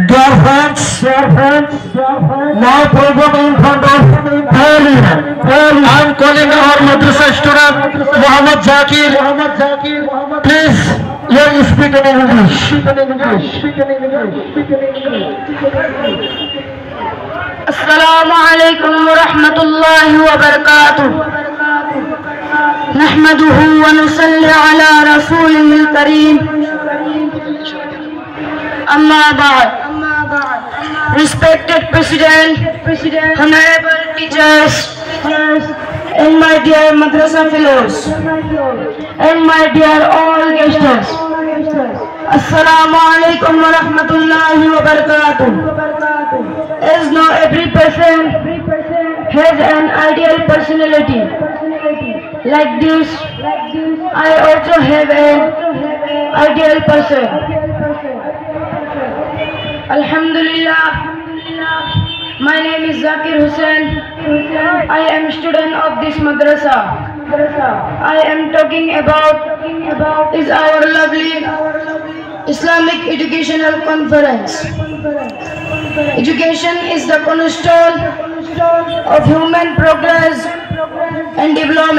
Dear friends, now program in front of I am calling our madrasa student Muhammad Zakir. Please, you speak in English. Assalamu alaikum wa rahmatullahi wa barakatuh. Nahmaduhu wa nusalli ala rasulihil kareem. Amma ba'd. Respected President, honorable teachers, and my dear madrasa fellows, and my dear all guests. Assalamu alaikum wa rahmatullahi wa barakatuh. As now every person has an ideal personality. Like this, I also have an ideal person. Alhamdulillah, my name is Zakir Hussain. I am student of this madrasa. I am talking about is our lovely Islamic Educational Conference. Education is the cornerstone of human progress and development.